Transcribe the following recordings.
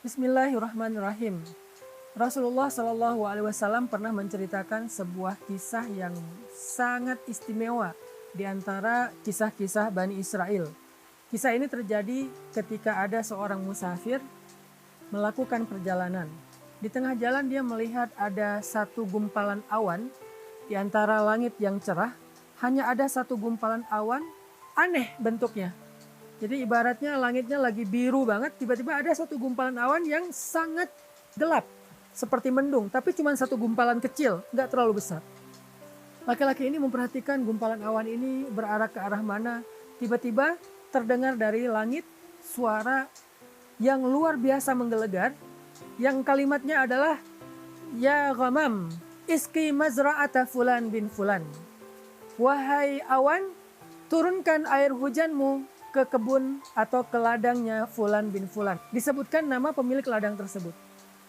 Bismillahirrahmanirrahim. Rasulullah Shallallahu Alaihi Wasallam pernah menceritakan sebuah kisah yang sangat istimewa di antara kisah-kisah Bani Israel. Kisah ini terjadi ketika ada seorang musafir melakukan perjalanan. Di tengah jalan dia melihat ada satu gumpalan awan di antara langit yang cerah. Hanya ada satu gumpalan awan, aneh bentuknya. Jadi ibaratnya langitnya lagi biru banget, tiba-tiba ada satu gumpalan awan yang sangat gelap. Seperti mendung, tapi cuma satu gumpalan kecil, nggak terlalu besar. Laki-laki ini memperhatikan gumpalan awan ini berarah ke arah mana. Tiba-tiba terdengar dari langit suara yang luar biasa menggelegar. Yang kalimatnya adalah, Ya ghamam, iski mazra'ata fulan bin fulan. Wahai awan, turunkan air hujanmu ke kebun atau ke ladangnya Fulan bin Fulan. Disebutkan nama pemilik ladang tersebut.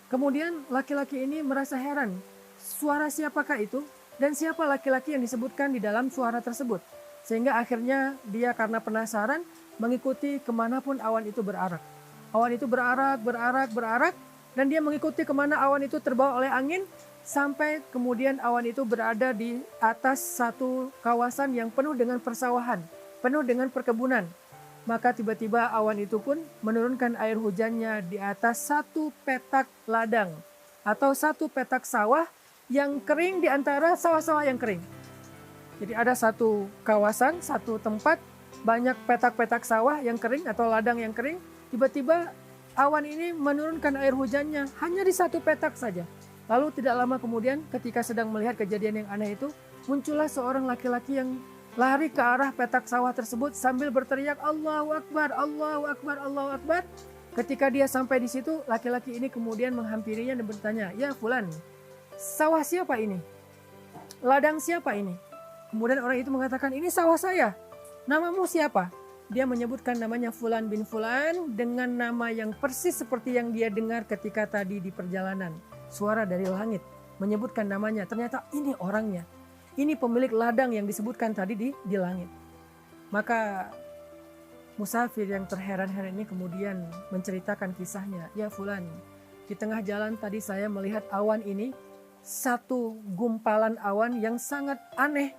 Kemudian laki-laki ini merasa heran, suara siapakah itu? Dan siapa laki-laki yang disebutkan di dalam suara tersebut? Sehingga akhirnya dia karena penasaran mengikuti kemanapun awan itu berarak. Awan itu berarak, dan dia mengikuti kemana awan itu terbawa oleh angin, sampai kemudian awan itu berada di atas satu kawasan yang penuh dengan persawahan, penuh dengan perkebunan. Maka tiba-tiba awan itu pun menurunkan air hujannya di atas satu petak ladang atau satu petak sawah yang kering di antara sawah-sawah yang kering. Jadi ada satu kawasan, satu tempat, banyak petak-petak sawah yang kering atau ladang yang kering. Tiba-tiba awan ini menurunkan air hujannya hanya di satu petak saja. Lalu tidak lama kemudian ketika sedang melihat kejadian yang aneh itu, muncullah seorang laki-laki yang lari ke arah petak sawah tersebut sambil berteriak Allahu Akbar, Allahu Akbar, Allahu Akbar. Ketika dia sampai di situ, laki-laki ini kemudian menghampirinya dan bertanya, Ya Fulan, sawah siapa ini? Ladang siapa ini? Kemudian orang itu mengatakan, ini sawah saya. Namamu siapa? Dia menyebutkan namanya Fulan bin Fulan dengan nama yang persis seperti yang dia dengar ketika tadi di perjalanan. Suara dari langit menyebutkan namanya, ternyata ini orangnya. Ini pemilik ladang yang disebutkan tadi di langit. Maka musafir yang terheran-heran ini kemudian menceritakan kisahnya. Ya Fulan, di tengah jalan tadi saya melihat awan ini, satu gumpalan awan yang sangat aneh.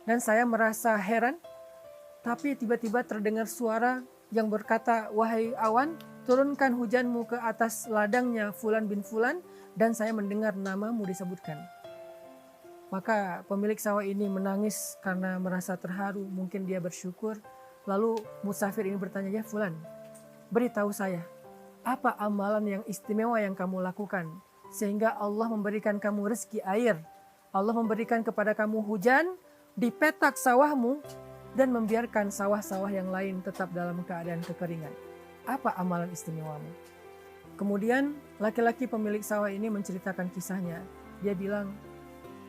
Dan saya merasa heran, tapi tiba-tiba terdengar suara yang berkata, Wahai awan, turunkan hujanmu ke atas ladangnya Fulan bin Fulan, dan saya mendengar namamu disebutkan. Maka pemilik sawah ini menangis karena merasa terharu, mungkin dia bersyukur. Lalu musafir ini bertanya, Ya Fulan, beritahu saya, apa amalan yang istimewa yang kamu lakukan sehingga Allah memberikan kamu rezeki air, Allah memberikan kepada kamu hujan di petak sawahmu dan membiarkan sawah-sawah yang lain tetap dalam keadaan kekeringan. Apa amalan istimewamu? Kemudian laki-laki pemilik sawah ini menceritakan kisahnya. Dia bilang,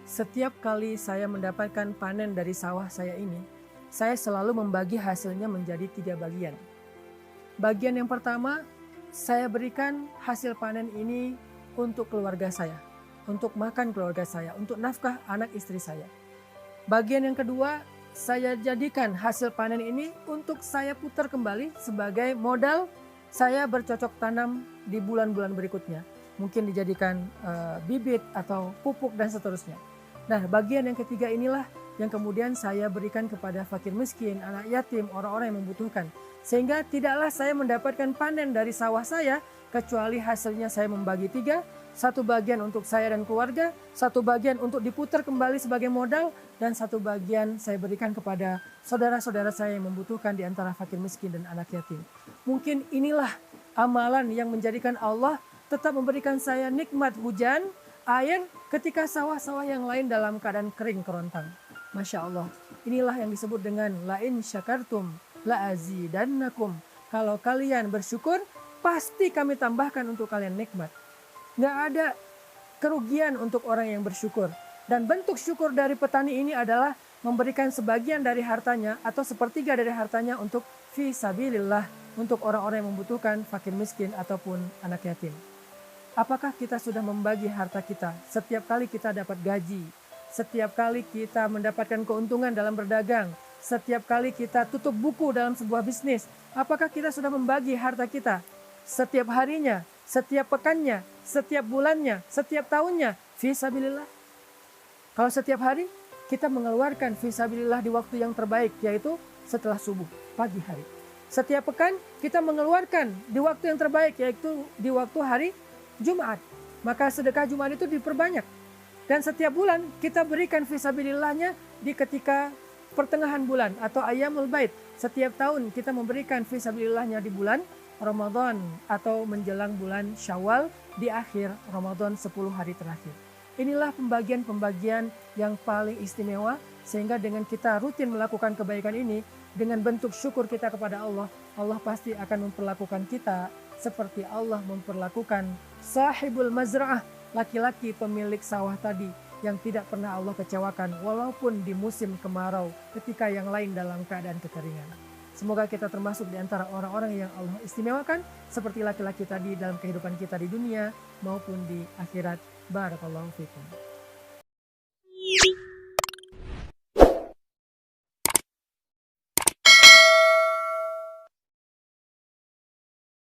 setiap kali saya mendapatkan panen dari sawah saya ini, saya selalu membagi hasilnya menjadi 3 bagian. Bagian yang pertama, saya berikan hasil panen ini untuk keluarga saya, untuk makan keluarga saya, untuk nafkah anak istri saya. Bagian yang kedua, saya jadikan hasil panen ini untuk saya putar kembali sebagai modal saya bercocok tanam di bulan-bulan berikutnya. Mungkin dijadikan bibit atau pupuk dan seterusnya. Nah, bagian yang ketiga inilah yang kemudian saya berikan kepada fakir miskin, anak yatim, orang-orang yang membutuhkan. Sehingga tidaklah saya mendapatkan panen dari sawah saya, kecuali hasilnya saya membagi 3. 1 bagian untuk saya dan keluarga, 1 bagian untuk diputar kembali sebagai modal, dan 1 bagian saya berikan kepada saudara-saudara saya yang membutuhkan di antara fakir miskin dan anak yatim. Mungkin inilah amalan yang menjadikan Allah tetap memberikan saya nikmat hujan, air, ketika sawah-sawah yang lain dalam keadaan kering kerontang. Masya Allah, inilah yang disebut dengan la'in syakartum la'azidannakum. Kalau kalian bersyukur, pasti kami tambahkan untuk kalian nikmat. Nggak ada kerugian untuk orang yang bersyukur. Dan bentuk syukur dari petani ini adalah memberikan sebagian dari hartanya atau sepertiga dari hartanya untuk fi sabilillah, untuk orang-orang yang membutuhkan, fakir miskin ataupun anak yatim. Apakah kita sudah membagi harta kita setiap kali kita dapat gaji, setiap kali kita mendapatkan keuntungan dalam berdagang, setiap kali kita tutup buku dalam sebuah bisnis? Apakah kita sudah membagi harta kita setiap harinya setiap pekannya, setiap bulannya, setiap tahunnya, fisabilillah. Kalau setiap hari kita mengeluarkan fisabilillah di waktu yang terbaik, yaitu setelah subuh, pagi hari. Setiap pekan kita mengeluarkan di waktu yang terbaik, yaitu di waktu hari Jumat. Maka sedekah Jumat itu diperbanyak. Dan setiap bulan kita berikan fisabilillahnya di ketika pertengahan bulan atau ayyamul bait. Setiap tahun kita memberikan fisabilillahnya di bulan Ramadan atau menjelang bulan Syawal di akhir Ramadan 10 hari terakhir. Inilah pembagian-pembagian yang paling istimewa, sehingga dengan kita rutin melakukan kebaikan ini, dengan bentuk syukur kita kepada Allah, Allah pasti akan memperlakukan kita seperti Allah memperlakukan sahibul mazra'ah, laki-laki pemilik sawah tadi, yang tidak pernah Allah kecewakan walaupun di musim kemarau ketika yang lain dalam keadaan kekeringan. Semoga kita termasuk di antara orang-orang yang Allah istimewakan seperti laki-laki tadi dalam kehidupan kita di dunia maupun di akhirat. Barakallahu fikum.